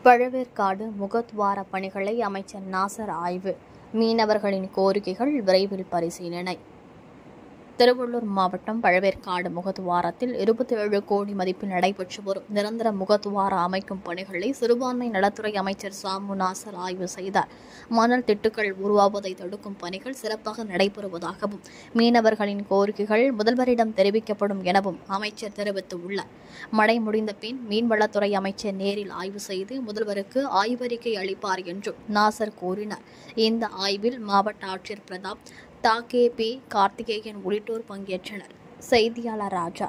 பழவேற்காடு முகத்வார பணிகளை அமைச்சர் நாசர் ஆய்வு. மீனவர்களின் கோரிக்கைகள் விரைவில் பரிசீலனை. திருவள்ளூர் மாவட்டம் பழவேற்காடு முகத்துவாரத்தில் 27 கோடி மதிப்பில் நடைபெற்று வரும் நிரந்தர முகத்துவார அமைக்கும் பணிகளை சிறுபான்மை நலத்துறை அமைச்சர் சாமு நாசர் ஆய்வு செய்தார். மணல் திட்டுகள் உருவாவதை தடுக்கும் பணிகள் சிறப்பாக நடைபெறுவதாகவும் மீனவர்களின் கோரிக்கைகள் முதல்வரிடம் தெரிவிக்கப்படும் எனவும் அமைச்சர் தெரிவித்துள்ளார். மழை முடிந்த பின் மீன்வளத்துறை அமைச்சர் நேரில் ஆய்வு செய்து முதல்வருக்கு ஆய்வறிக்கை அளிப்பார் என்றும் நாசர் கூறினார். இந்த ஆய்வில் மாவட்ட ஆட்சியர் பிரதாப், கே.பி. கார்த்திகேயன் உள்ளிட்டோர் பங்கேற்றனர். செய்தியாளர் ராஜா.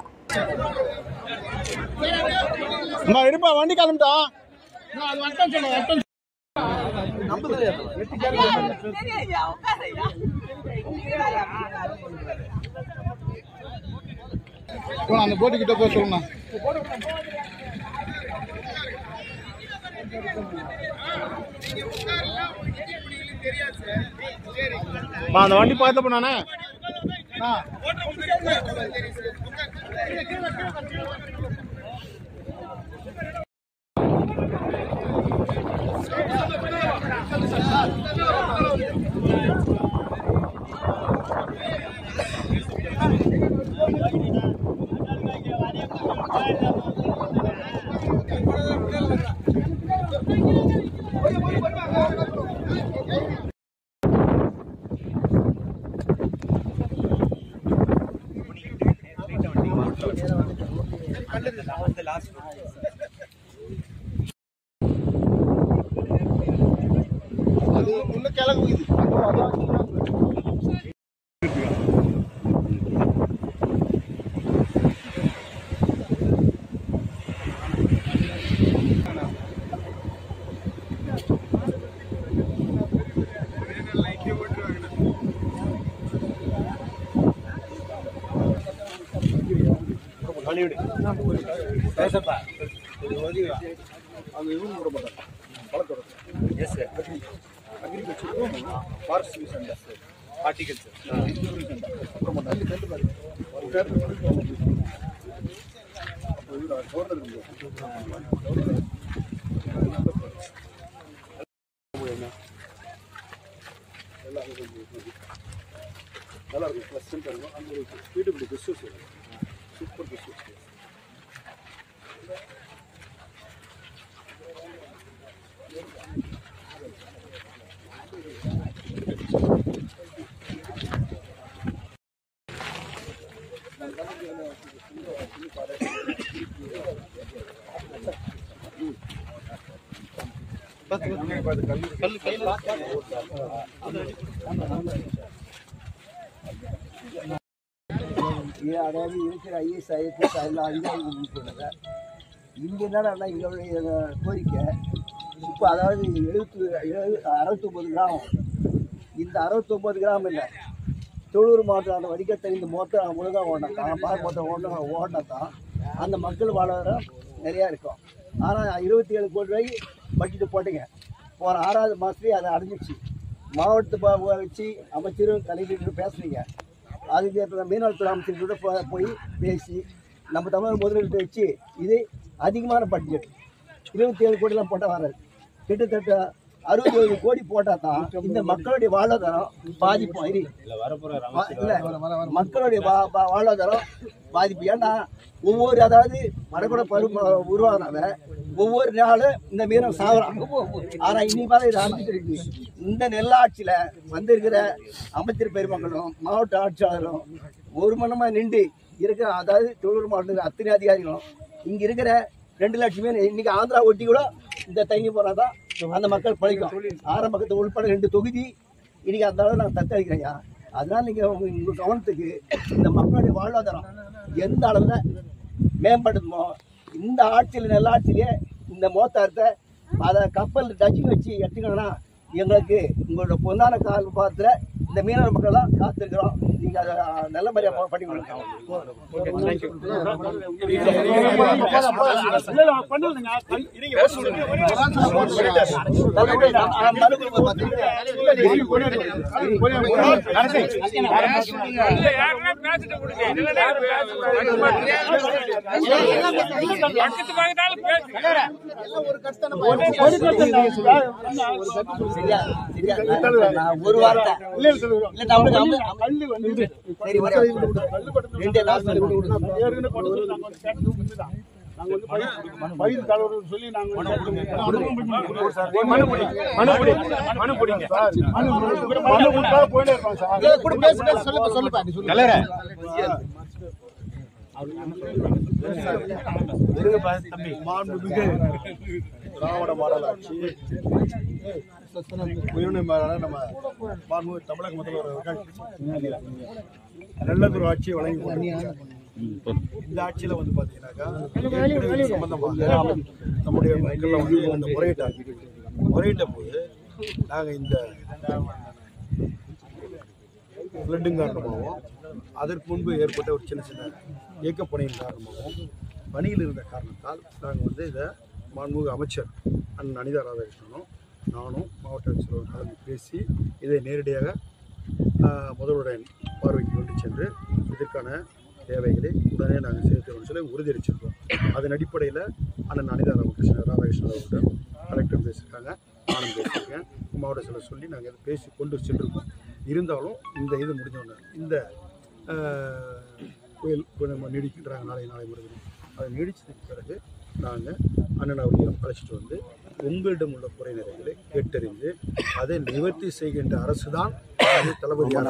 அந்த போட்டு கிட்ட போய் சொல்லுங்க. அந்த வண்டி பார்த்த நானே நல்லா இருக்கும். ப்ளசன்ட்டாக இருக்கும். அந்த ஒரு ஸ்பீடு பிஸ்னஸ் சூப்பர் பிஸ்னஸ். அதாவது இருக்கிற ஐஎஸ் ஐஎஸ் எல்லாம் அதிகாரிகள் சொன்னாங்க. இங்கே என்னன்னா எங்களுடைய கோரிக்கை இப்போ அதாவது 69 கிராமம், இந்த 69 கிராமம் இல்லை, தொழூர் மாவட்டம் அந்த வடிகட்டை இந்த மொத்தம் ஒழுங்காக ஓடினாத்தான், பார் மொத்தம் ஓடினாத்தான் அந்த மக்கள் வாழ்வாதாரம் நிறையா இருக்கும். ஆனால் 27 கோடி ரூபாய் பட்ஜெட்டு போட்டுங்க, போன 6வது மாதத்துலேயே அதை அடைஞ்சிச்சு. மாவட்டத்தை வச்சு அமைச்சரும் கலைஞரும் பேசுனீங்க. அதுக்கு மீனவத்துறை அமைச்சர்கிட்ட போய் பேசி நம்ம தமிழ் முதலீட்டை வச்சு இது அதிகமான பட்ஜெட் 27 கோடிலாம் போட்டால் வராது. கிட்டத்தட்ட 67 கோடி போட்டால் தான் இந்த மக்களுடைய வாழ்வாதாரம் பாதிப்பு. இல்லை, மக்களுடைய வாழ்வாதாரம் பாதிப்பு. ஏன்னா ஒவ்வொரு அதாவது மரக்கூட பருவ உருவாகினால ஒவ்வொரு நாளும் இந்த மீனம் சாகுறாங்க. ஆனால் இன்னைக்கு மேலே இது ஆரம்பிச்சிருக்கு. இந்த நெல்லாட்சியில் வந்திருக்கிற அமைச்சர் பெருமக்களும் மாவட்ட ஆட்சியாளரும் ஒரு மணமாக நின்று இருக்கிற அதாவது தொழில் மாவட்டத்தில் அத்தனை அதிகாரிகளும் இங்கே இருக்கிற 2 லட்சம் பேர் இன்னைக்கு ஆந்திரா ஒட்டி கூட இந்த தண்ணி போனால் தான் அந்த மக்கள் பழிக்கும். ஆரம்பத்தில் உள்பட 2 தொகுதி இன்னைக்கு அந்த அளவு நாங்கள் தத்தளிக்கிறேங்க. அதனால் நீங்கள் உங்கள் கவனத்துக்கு இந்த மக்களுடைய வாழ்வாதாரம் எந்த அளவில் மேம்படுத்துமோ இந்த ஆட்சியில் நெல்லாட்சியிலே இந்த மோத்தாரத்தை அதை கப்பல் டச்சிங் வச்சு எடுத்துக்கணும்னா எங்களுக்கு உங்களோட பொன்னான கால் பார்த்துல இந்த மீனவர் மக்கள் தான் காத்திருக்கிறோம். நீங்கள் அதை நல்ல முறையாக பண்ணி கொடுங்க. ஒரு வார்த்தை சொல்லி திராவிட மாடல் ஆட்சி உயர்நிலை மேலான நம்ம மாண்புமிகு தமிழக முதல்வர் அவர்கள் நல்லதொரு ஆட்சியை வழங்கி கொண்டிருக்கிறார். இந்த ஆட்சியில வந்து பாத்தீங்கன்னாக்கா சம்பந்தமாக நம்முடைய மக்கள் வந்து அந்த முறையிட்ட போது நாங்க இந்த பிளட்டிங் காரணமாகவும் அதற்கு முன்பு ஏற்பட்ட ஒரு சின்ன சின்ன இயக்கப்பணியின் காரணமாகவும் பணியில் இருந்த காரணத்தால் நாங்கள் வந்து இதை மாண்புமிகு அமைச்சர் அண்ணன் அனிதா ராதாகிருஷ்ணனும் நானும் மாவட்ட ஆட்சியர் கலந்து பேசி இதை நேரடியாக முதல்வருடைய பார்வைக்கு கொண்டு சென்று இதற்கான தேவைகளை உடனே நாங்கள் சேர்த்து சொல்லி உறுதியளிச்சிருக்கோம். அதன் அடிப்படையில் அண்ணன் அனிதா ராதாகிருஷ்ணன் அவர்கள் கலெக்டர் பேசியிருக்காங்க, நானும் பேசியிருக்கேன், மாவட்ட செயலர் சொல்லி நாங்கள் இதை பேசி கொண்டு சென்றிருக்கோம். இருந்தாலும் இந்த இது முடிஞ்சோடனே இந்த புயல் நம்ம நீடிக்கின்றாங்க நாளை மறுபடியும் அதை நீடிச்சதுக்கு பிறகு நாங்கள் அண்ணன் அவர்களையும் அழைச்சிட்டு வந்து உங்களிடம் உள்ள குறை நிறைகளை கேட்டறிந்து அதை நிவர்த்தி செய்கின்ற அரசு தான் தளபதியான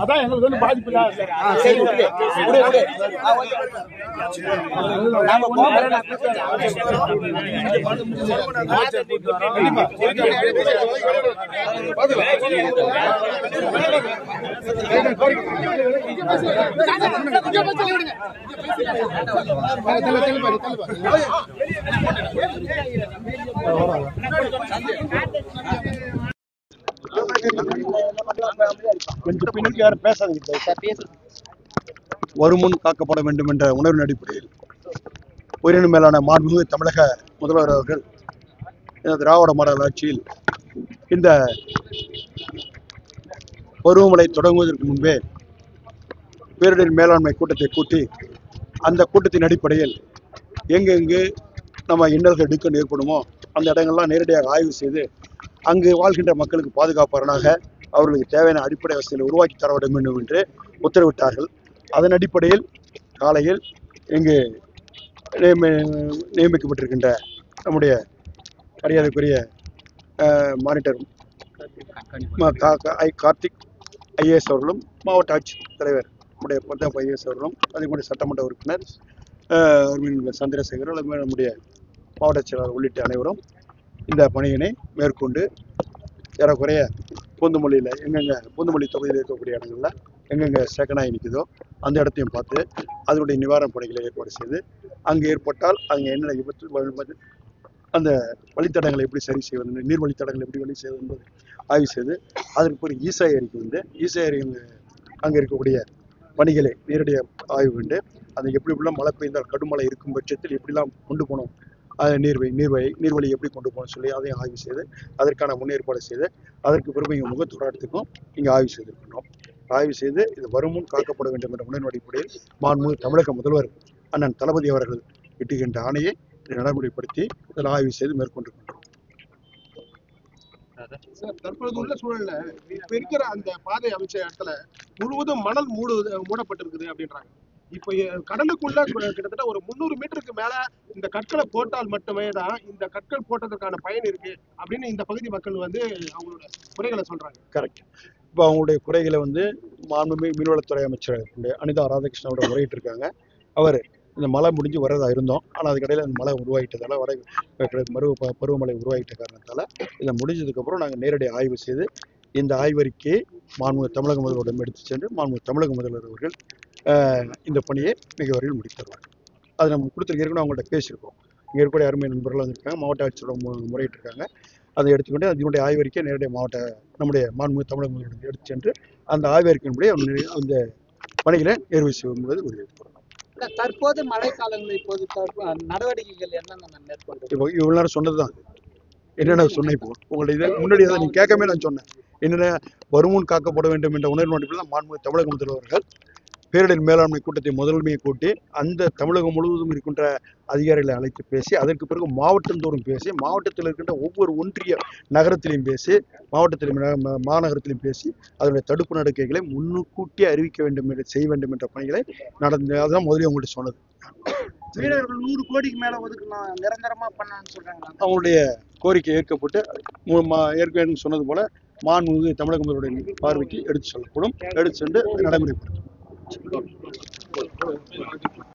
அதான் எங்களுக்கு வந்து பாதிப்பு கொஞ்சம் பின்னுக்கு யாரும் பேசாதீங்க. வருமுன் காக்கப்பட வேண்டும் என்ற உணர்வின் அடிப்படையில் உயிரின மேலான மாண்புமிகு தமிழக முதல்வர் அவர்கள் திராவிட மாடல் ஆட்சியில் இந்த பருவமழை தொடங்குவதற்கு முன்பே பேரிடர் மேலாண்மை கூட்டத்தை கூட்டி அந்த கூட்டத்தின் அடிப்படையில் எங்கெங்கு நம்ம இன்னல்கள் இடுக்கன் ஏற்படுமோ அந்த இடங்கள்லாம் நேரடியாக ஆய்வு செய்து அங்கு வாழ்கின்ற மக்களுக்கு பாதுகாப்பாளராக அவர்களுக்கு தேவையான அடிப்படை வசதிகளை உருவாக்கி தர வேண்டும் என்று உத்தரவிட்டார்கள். அதன் அடிப்படையில் காலையில் இங்கு நியமிக்கப்பட்டிருக்கின்ற நம்முடைய மரியாதைக்குரிய மானிட்டர் கார்த்திக் ஐஏஎஸ் அவர்களும் மாவட்ட ஆட்சித்தலைவர் நம்முடைய பஞ்சாப் ஐஏஎஸ் அவர்களும் அதே சட்டமன்ற உறுப்பினர் சந்திரசேகர் நம்முடைய மாவட்ட செயலாளர் உள்ளிட்ட அனைவரும் இந்த பணியினை மேற்கொண்டு ஏறக்குறைய பூந்தமல்லியில் எங்கெங்கே பூந்தமல்லி தொகுதியில் இருக்கக்கூடிய இடங்களில் எங்கெங்கே சேக்கனாய் நிற்குதோ அந்த இடத்தையும் பார்த்து அதனுடைய நிவாரணப் பணிகளை ஏற்பாடு செய்து அங்கு ஏற்பட்டால் அங்கே என்னென்ன விபத்து அந்த வழித்தடங்களை எப்படி சரி செய்வது, நீர் வழித்தடங்களை எப்படி வழி செய்வது என்பது ஆய்வு செய்து அதற்கு ஒரு ஈசா ஏரிக்கு வந்து ஈசா ஏரி அங்கே இருக்கக்கூடிய பணிகளை நேரடியாக ஆய்வு கண்டு அதை எப்படிலாம் மழை பெய்ந்தால் கடுமழை இருக்கும் பட்சத்தில் எப்படிலாம் கொண்டு போகணும், நீர்வழி எப்படி கொண்டு போகணும்னு சொல்லி அதையும் ஆய்வு செய்து அதற்கான முன்னேற்பாடு செய்து அதற்கு பிறகு இங்கே முகத்தோராட்டத்துக்கும் இங்கே ஆய்வு செய்திருக்கணும். ஆய்வு செய்து இது வருமுன் காக்கப்பட வேண்டும் என்ற முன்னேற்பாடு அடிப்படையில் மாண்புமிகு தமிழக முதல்வர் அண்ணன் தளபதி அவர்கள் இட்டுகின்ற ஆணையை நடைமுறைப்படுத்தி இதில் ஆய்வு செய்து மேற்கொண்டிருக்கின்றோம். தற்போது உள்ள சூழல்ல இப்ப இருக்கிற அந்த பாதை அமைச்ச இடத்துல முழுவதும் மணல் மூடப்பட்டிருக்குது அப்படின்றாங்க. இப்ப கடலுக்குள்ள கிட்டத்தட்ட ஒரு 300 மீட்டருக்கு மேல இந்த கற்களை போட்டால் மட்டுமே தான் இந்த கற்கள் போட்டதற்கான பயன் இருக்கு அப்படின்னு இந்த பகுதி மக்கள் வந்து அவங்களோட குறைகளை சொல்றாங்க. கரெக்ட். இப்போ அவங்களுடைய குறைகளை வந்து மாண்புமிகு மீன்வளத்துறை அமைச்சர் அனிதா ராதாகிருஷ்ணனோட முறையிட்டு இருக்காங்க. அவர் இந்த மழை முடிஞ்சு வரதா இருந்தோம், ஆனால் அதுக்கடையில் அந்த மழை உருவாகிட்டதால பருவமழை உருவாகிட்ட காரணத்தால் இதை முடிஞ்சதுக்கப்புறம் நாங்கள் நேரடி ஆய்வு செய்து இந்த ஆய்வறிக்கையை மாண்புமிகு தமிழக முதல்வரிடம் எடுத்து சென்று மாண்புமிகு தமிழக முதல்வர் அவர்கள் இந்த பணியை மிக விரைவில் முடித்தருவார். அதை நம்ம கொடுத்துருக்க ஏற்கனவே அவங்கள்ட்ட பேசியிருக்கோம். இங்கே இருக்கக்கூடிய அருமை நண்பர்கள் வந்திருக்காங்க, மாவட்ட ஆட்சியரோட முறையிட்டு இருக்காங்க. அதை எடுத்துக்கொண்டு அதனுடைய ஆய்வறிக்கை நேரடியாக நம்முடைய மாண்புமிகு தமிழக முதல்வரிடம் எடுத்து சென்று அந்த ஆய்வறிக்கையின்படி அந்த பணிகளை நிறைவு செய்யும் என்பது உறுதியளிக்கப்படும். தற்போது மழை காலங்களில் இப்போது நடவடிக்கைகள் என்னென்ன மேற்கொண்டு இப்போ இவ்வளவு நேரம் சொன்னதுதான் என்னென்ன சொன்னேன். இப்போ உங்களுடைய இதை முன்னாடி அதை நீங்க கேட்கவே நான் சொன்னேன். என்னென்ன வருமுன் காக்கப்பட வேண்டும் என்ற உணர்வு அடிப்படையில் தான் மாண்புமிகு தமிழக முதல்வர்கள் பேரிடர் மேலாண்மை கூட்டத்தை முதன்மையை கூட்டி அந்த தமிழகம் முழுவதும் இருக்கின்ற அதிகாரிகளை அழைத்து பேசி அதற்கு பிறகு மாவட்டந்தோறும் பேசி மாவட்டத்தில் இருக்கின்ற ஒவ்வொரு ஒன்றிய நகரத்திலையும் பேசி மாநகரத்திலையும் பேசி அதனுடைய தடுப்பு நடவடிக்கைகளை முன்கூட்டியே அறிவிக்க வேண்டும் என்று செய்ய வேண்டும் என்ற பணிகளை நடந்து அதுதான் முதலில் உங்கள்கிட்ட சொன்னது. வீரர்கள் 100 கோடிக்கு மேல ஒதுக்கணும் நிரந்தரமா பண்ணான்னு சொல்றாங்க. அவங்களுடைய கோரிக்கை ஏற்கப்பட்டு ஏற்கனவே சொன்னது போல மாண்புமிகு தமிழக முதல்வருடைய பார்வைக்கு எடுத்து சொல்லப்படும், எடுத்து சென்று நடைமுறைப்படுத்தும்.